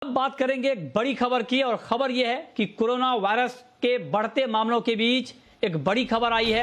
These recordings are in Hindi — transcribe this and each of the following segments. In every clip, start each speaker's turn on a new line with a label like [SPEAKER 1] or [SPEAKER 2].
[SPEAKER 1] अब बात करेंगे एक बड़ी खबर की, और खबर यह है कि कोरोना वायरस के बढ़ते मामलों के बीच एक बड़ी खबर आई है।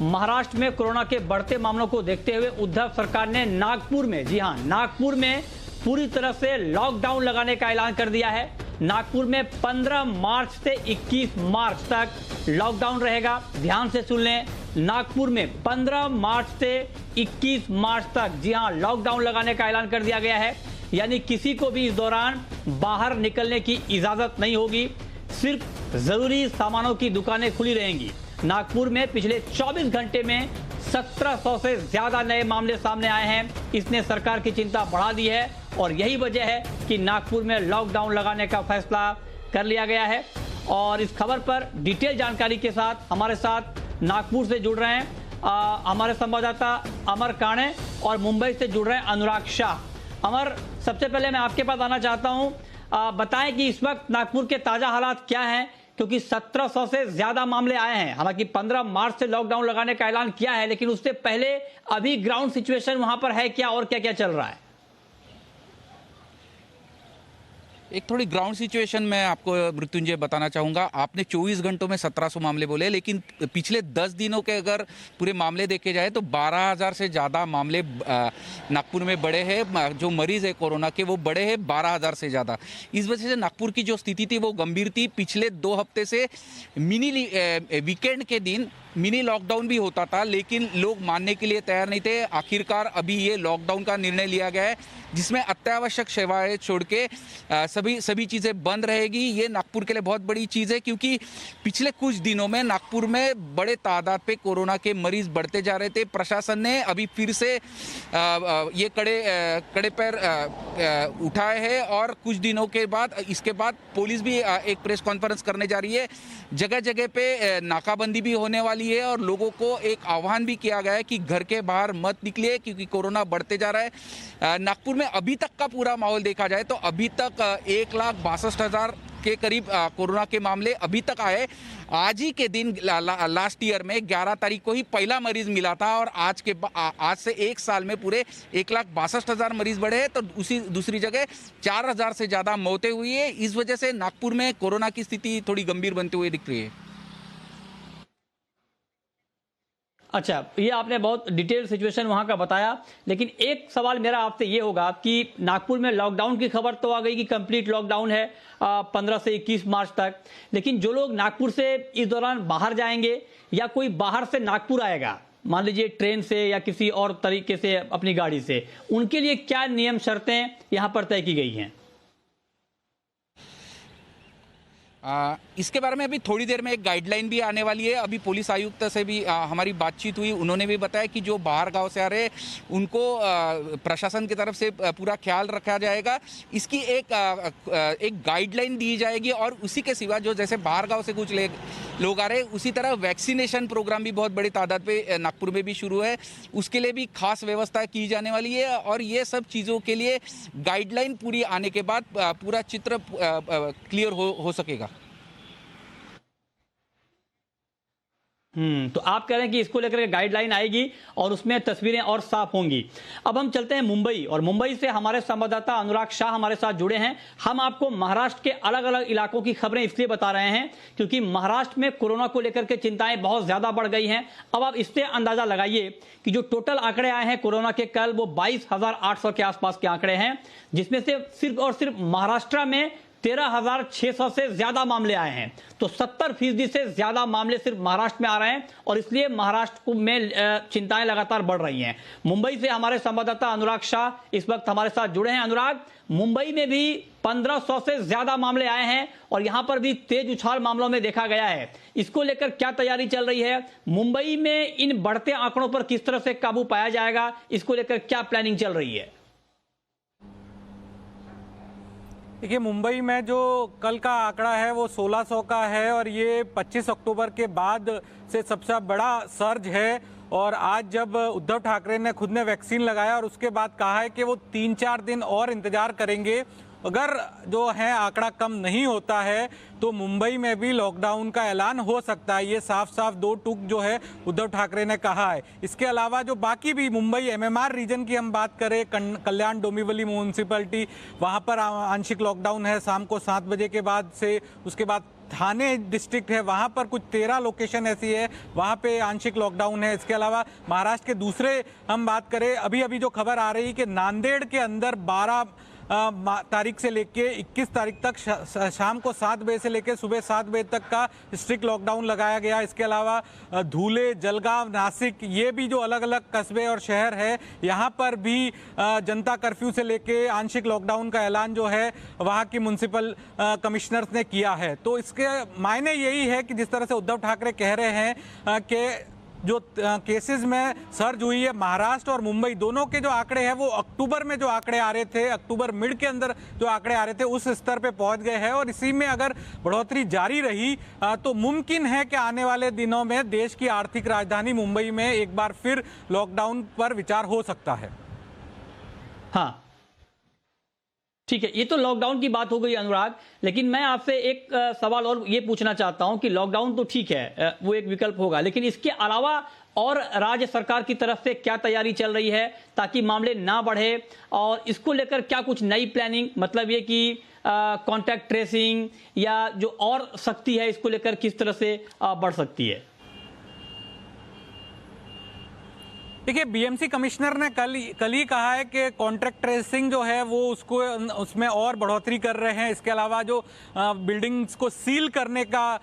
[SPEAKER 1] महाराष्ट्र में कोरोना के बढ़ते मामलों को देखते हुए उद्धव सरकार ने नागपुर में, जी हां, नागपुर में पूरी तरह से लॉकडाउन लगाने का ऐलान कर दिया है। नागपुर में 15 मार्च से 21 मार्च तक लॉकडाउन रहेगा। ध्यान से सुन लें, नागपुर में 15 मार्च से 21 मार्च तक, जी हां, लॉकडाउन लगाने का ऐलान कर दिया गया है। यानी किसी को भी इस दौरान बाहर निकलने की इजाजत नहीं होगी। सिर्फ जरूरी सामानों की दुकानें खुली रहेंगी। नागपुर में पिछले 24 घंटे में 1700 से ज्यादा नए मामले सामने आए हैं। इसने सरकार की चिंता बढ़ा दी है और यही वजह है कि नागपुर में लॉकडाउन लगाने का फैसला कर लिया गया है। और इस खबर पर डिटेल जानकारी के साथ हमारे साथ नागपुर से जुड़ रहे हैं हमारे संवाददाता अमर काणे और मुंबई से जुड़ रहे हैं अनुराग शाह। अमर, सबसे पहले मैं आपके पास आना चाहता हूं, बताएं कि इस वक्त नागपुर के ताजा हालात क्या हैं, क्योंकि 1700 से ज्यादा मामले आए हैं। हालांकि 15 मार्च से लॉकडाउन लगाने का ऐलान किया है, लेकिन उससे पहले अभी ग्राउंड सिचुएशन वहां पर है क्या और क्या क्या चल रहा है?
[SPEAKER 2] एक थोड़ी ग्राउंड सिचुएशन मैं आपको मृत्युंजय बताना चाहूँगा। आपने 24 घंटों में 1700 मामले बोले, लेकिन पिछले 10 दिनों के अगर पूरे मामले देखे जाए तो 12,000 से ज़्यादा मामले नागपुर में बढ़े हैं। जो मरीज़ है कोरोना के वो बढ़े हैं 12,000 से ज़्यादा। इस वजह से नागपुर की जो स्थिति थी वो गंभीर थी। पिछले 2 हफ्ते से वीकेंड के दिन मिनी लॉकडाउन भी होता था, लेकिन लोग मानने के लिए तैयार नहीं थे। आखिरकार अभी ये लॉकडाउन का निर्णय लिया गया है, जिसमें अत्यावश्यक सेवाएं छोड़ के सभी चीज़ें बंद रहेगी। ये नागपुर के लिए बहुत बड़ी चीज़ है, क्योंकि पिछले कुछ दिनों में नागपुर में बड़े तादाद पे कोरोना के मरीज बढ़ते जा रहे थे। प्रशासन ने अभी फिर से ये कड़े पैर उठाए हैं और कुछ दिनों के बाद इसके बाद पुलिस भी एक प्रेस कॉन्फ्रेंस करने जा रही है। जगह जगह पे नाकाबंदी भी होने वाली है और लोगों को एक आह्वान भी किया गया है कि घर के बाहर मत निकलिए, क्योंकि कोरोना बढ़ते जा रहा है। नागपुर में अभी तक का पूरा माहौल देखा जाए तो अभी तक 1,62,000 के करीब कोरोना के मामले अभी तक आए। आज ही के दिन लास्ट ईयर में 11 तारीख को ही पहला मरीज मिला था और आज से 1 साल में पूरे 1,62,000 मरीज बढ़े हैं। तो उसी दूसरी जगह 4,000 से ज़्यादा मौतें हुई है। इस वजह से नागपुर में कोरोना की स्थिति थोड़ी गंभीर बनते हुए दिख रही है।
[SPEAKER 1] अच्छा, ये आपने बहुत डिटेल सिचुएशन वहां का बताया, लेकिन एक सवाल मेरा आपसे ये होगा कि नागपुर में लॉकडाउन की खबर तो आ गई कि कंप्लीट लॉकडाउन है 15 से 21 मार्च तक, लेकिन जो लोग नागपुर से इस दौरान बाहर जाएंगे या कोई बाहर से नागपुर आएगा, मान लीजिए ट्रेन से या किसी और तरीके से अपनी गाड़ी से, उनके लिए क्या नियम शर्तें यहां पर तय की गई हैं?
[SPEAKER 2] इसके बारे में अभी थोड़ी देर में एक गाइडलाइन भी आने वाली है। अभी पुलिस आयुक्त से भी हमारी बातचीत हुई, उन्होंने भी बताया कि जो बाहर गांव से आ रहे उनको प्रशासन की तरफ से पूरा ख्याल रखा जाएगा। इसकी एक गाइडलाइन दी जाएगी और उसी के सिवा जो जैसे बाहर गांव से कुछ लोग आ रहे हैं, उसी तरह वैक्सीनेशन प्रोग्राम भी बहुत बड़ी तादाद पे नागपुर में भी शुरू है। उसके लिए भी खास व्यवस्था की जाने वाली है और ये सब चीज़ों के लिए गाइडलाइन पूरी आने के बाद पूरा चित्र क्लियर हो सकेगा।
[SPEAKER 1] तो आप कह रहे हैं कि इसको लेकर के गाइडलाइन आएगी और उसमें तस्वीरें और साफ होंगी। अब हम चलते हैं मुंबई, और मुंबई से हमारे संवाददाता अनुराग शाह हमारे साथ जुड़े हैं। हम आपको महाराष्ट्र के अलग अलग इलाकों की खबरें इसलिए बता रहे हैं क्योंकि महाराष्ट्र में कोरोना को लेकर के चिंताएं बहुत ज्यादा बढ़ गई हैं। अब आप इससे अंदाजा लगाइए कि जो टोटल आंकड़े आए हैं कोरोना के कल, वो 22,800 के आसपास के आंकड़े हैं, जिसमें से सिर्फ और सिर्फ महाराष्ट्र में 13,600 से ज्यादा मामले आए हैं। तो 70% से ज्यादा मामले सिर्फ महाराष्ट्र में आ रहे हैं और इसलिए महाराष्ट्र में चिंताएं लगातार बढ़ रही हैं। मुंबई से हमारे संवाददाता अनुराग शाह इस वक्त हमारे साथ जुड़े हैं। अनुराग, मुंबई में भी 1500 से ज्यादा मामले आए हैं और यहां पर भी तेज उछाल मामलों में देखा गया है। इसको लेकर क्या तैयारी चल रही है? मुंबई में इन बढ़ते आंकड़ों पर किस तरह से काबू पाया जाएगा, इसको लेकर क्या प्लानिंग चल रही है?
[SPEAKER 3] देखिए, मुंबई में जो कल का आंकड़ा है वो 1600 का है और ये 25 अक्टूबर के बाद से सबसे बड़ा सर्ज है। और आज जब उद्धव ठाकरे ने खुद ने वैक्सीन लगाया और उसके बाद कहा है कि वो 3-4 दिन और इंतजार करेंगे अगर जो है आंकड़ा कम नहीं होता है तो मुंबई में भी लॉकडाउन का ऐलान हो सकता है। ये साफ साफ दो टूक जो है उद्धव ठाकरे ने कहा है। इसके अलावा जो बाकी भी मुंबई एमएमआर रीजन की हम बात करें, कल्याण डोंबिवली म्यूनिसिपैलिटी, वहां पर आंशिक लॉकडाउन है शाम को 7 बजे के बाद से। उसके बाद थाने डिस्ट्रिक्ट है, वहां पर कुछ 13 लोकेशन ऐसी है, वहां पे आंशिक लॉकडाउन है। इसके अलावा महाराष्ट्र के दूसरे हम बात करें, अभी अभी जो खबर आ रही है कि नांदेड़ के अंदर 12 तारीख से लेके 21 तारीख तक शाम को 7 बजे से लेके सुबह 7 बजे तक का स्ट्रिक्ट लॉकडाउन लगाया गया। इसके अलावा धुले, जलगांव, नासिक, ये भी जो अलग अलग कस्बे और शहर है, यहाँ पर भी जनता कर्फ्यू से लेके आंशिक लॉकडाउन का ऐलान जो है वहाँ की म्युनिसिपल कमिश्नर्स ने किया है। तो इसके मायने यही है कि जिस तरह से उद्धव ठाकरे कह रहे हैं कि जो केसेस में सर्ज हुई है, महाराष्ट्र और मुंबई दोनों के जो आंकड़े हैं वो अक्टूबर में जो आंकड़े आ रहे थे, अक्टूबर मिड के अंदर जो आंकड़े आ रहे थे उस स्तर पे पहुंच गए हैं। और इसी में अगर बढ़ोतरी जारी रही तो मुमकिन है कि आने वाले दिनों में देश की आर्थिक राजधानी मुंबई में एक बार फिर लॉकडाउन पर विचार हो सकता है।
[SPEAKER 1] हाँ, ठीक है, ये तो लॉकडाउन की बात हो गई अनुराग, लेकिन मैं आपसे एक सवाल और ये पूछना चाहता हूं कि लॉकडाउन तो ठीक है, वो एक विकल्प होगा, लेकिन इसके अलावा और राज्य सरकार की तरफ से क्या तैयारी चल रही है ताकि मामले ना बढ़े, और इसको लेकर क्या कुछ नई प्लानिंग, मतलब ये कि कॉन्टैक्ट ट्रेसिंग या जो और सख्ती है इसको लेकर किस तरह से बढ़ सकती है?
[SPEAKER 3] देखिए, बीएमसी कमिश्नर ने कल ही कहा है कि कॉन्ट्रैक्ट ट्रेसिंग जो है वो उसमें और बढ़ोतरी कर रहे हैं। इसके अलावा जो बिल्डिंग्स को सील करने का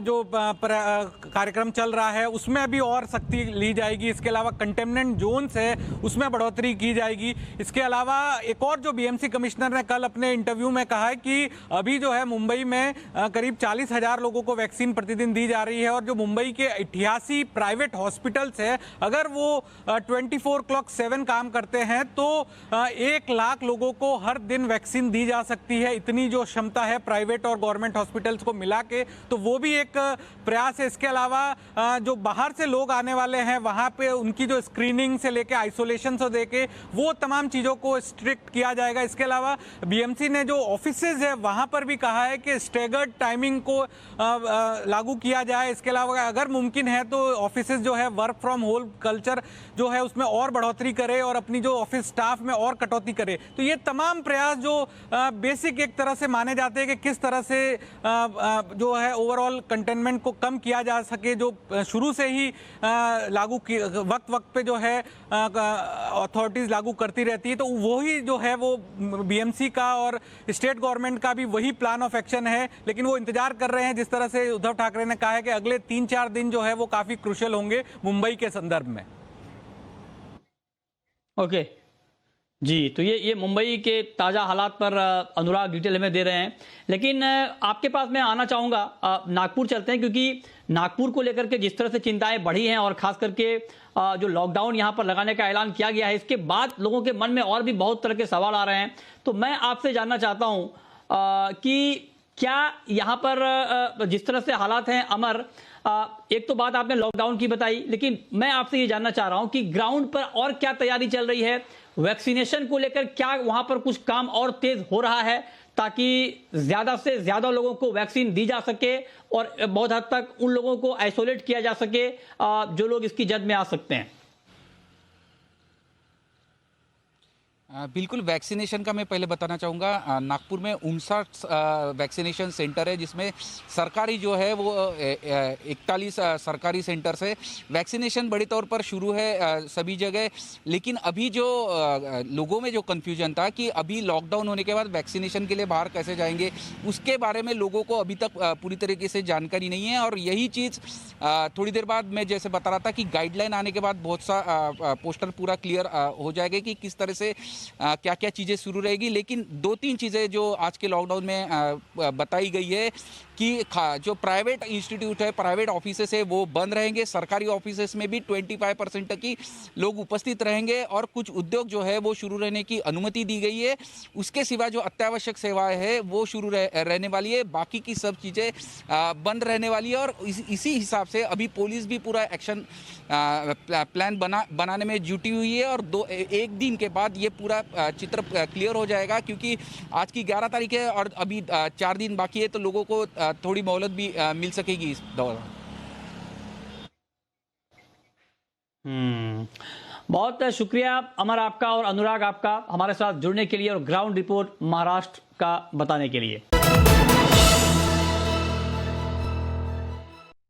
[SPEAKER 3] जो कार्यक्रम चल रहा है उसमें अभी और सख्ती ली जाएगी। इसके अलावा कंटेनमेंट जोन्स है उसमें बढ़ोतरी की जाएगी। इसके अलावा एक और जो बीएमसी कमिश्नर ने कल अपने इंटरव्यू में कहा है कि अभी जो है मुंबई में करीब 40,000 लोगों को वैक्सीन प्रतिदिन दी जा रही है, और जो मुंबई के 88 प्राइवेट हॉस्पिटल्स है अगर वो 24/7 काम करते हैं तो 1 लाख लोगों को हर दिन वैक्सीन दी जा सकती है। इतनी जो क्षमता है प्राइवेट और गवर्नमेंट हॉस्पिटल्स को मिला के, तो वो भी एक प्रयास है। इसके अलावा जो बाहर से लोग आने वाले हैं वहां पे उनकी जो स्क्रीनिंग से लेके आइसोलेशन से देके वो तमाम चीजों को स्ट्रिक्ट किया जाएगा। इसके अलावा बीएमसी ने जो ऑफिसेज है वहां पर भी कहा है कि स्टेगर्ड टाइमिंग को लागू किया जाए। इसके अलावा अगर मुमकिन है तो ऑफिसेज जो है वर्क फ्रॉम होम कल्चर जो है उसमें और बढ़ोतरी करे और अपनी जो ऑफिस स्टाफ में और कटौती करे। तो ये तमाम प्रयास जो बेसिक एक तरह से माने जाते हैं कि किस तरह से जो है ओवरऑल कंटेनमेंट को कम किया जा सके, जो शुरू से ही लागू वक्त वक्त पे जो है अथॉरिटीज लागू करती रहती है। तो वही जो है वो बीएमसी का और स्टेट गवर्नमेंट का भी वही प्लान ऑफ एक्शन है। लेकिन वो इंतजार कर रहे हैं, जिस तरह से उद्धव ठाकरे ने कहा है कि अगले 3-4 दिन जो है वो काफी क्रूशियल होंगे मुंबई के संदर्भ में।
[SPEAKER 1] ओके जी, तो ये मुंबई के ताज़ा हालात पर अनुराग डिटेल में दे रहे हैं। लेकिन आपके पास मैं आना चाहूँगा, नागपुर चलते हैं, क्योंकि नागपुर को लेकर के जिस तरह से चिंताएं बढ़ी हैं और ख़ास करके जो लॉकडाउन यहाँ पर लगाने का ऐलान किया गया है, इसके बाद लोगों के मन में और भी बहुत तरह के सवाल आ रहे हैं। तो मैं आपसे जानना चाहता हूँ कि क्या यहाँ पर जिस तरह से हालात हैं अमर, एक तो बात आपने लॉकडाउन की बताई, लेकिन मैं आपसे ये जानना चाह रहा हूं कि ग्राउंड पर और क्या तैयारी चल रही है, वैक्सीनेशन को लेकर क्या वहां पर कुछ काम और तेज हो रहा है ताकि ज्यादा से ज्यादा लोगों को वैक्सीन दी जा सके और बहुत हद तक उन लोगों को आइसोलेट किया जा सके जो लोग इसकी जद में आ सकते हैं?
[SPEAKER 2] बिल्कुल, वैक्सीनेशन का मैं पहले बताना चाहूँगा। नागपुर में 59 वैक्सीनेशन सेंटर है, जिसमें सरकारी जो है वो 41 सरकारी सेंटर से वैक्सीनेशन बड़े तौर पर शुरू है सभी जगह। लेकिन अभी जो लोगों में जो कन्फ्यूजन था कि अभी लॉकडाउन होने के बाद वैक्सीनेशन के लिए बाहर कैसे जाएंगे, उसके बारे में लोगों को अभी तक पूरी तरीके से जानकारी नहीं है। और यही चीज़ थोड़ी देर बाद मैं जैसे बता रहा था कि गाइडलाइन आने के बाद बहुत सा पोस्टर पूरा क्लियर हो जाएगा कि किस तरह से क्या क्या चीज़ें शुरू रहेगी। लेकिन 2-3 चीज़ें जो आज के लॉकडाउन में बताई गई है कि जो प्राइवेट इंस्टीट्यूट है, प्राइवेट ऑफिसेस है, वो बंद रहेंगे। सरकारी ऑफिसेस में भी 25% तक ही लोग उपस्थित रहेंगे और कुछ उद्योग जो है वो शुरू रहने की अनुमति दी गई है। उसके सिवा जो अत्यावश्यक सेवाएं है वो शुरू रहने वाली है, बाकी की सब चीज़ें बंद रहने वाली है। और इसी हिसाब से अभी पुलिस भी पूरा एक्शन प्लान बनाने में जुटी हुई है और एक दिन के बाद ये पूरा चित्र क्लियर हो जाएगा, क्योंकि आज की 11 तारीख है और अभी 4 दिन बाकी है, तो लोगों को थोड़ी मोहलत भी मिल सकेगी इस दौरान।
[SPEAKER 1] बहुत शुक्रिया अमर आपका और अनुराग आपका हमारे साथ जुड़ने के लिए और ग्राउंड रिपोर्ट महाराष्ट्र का बताने के लिए।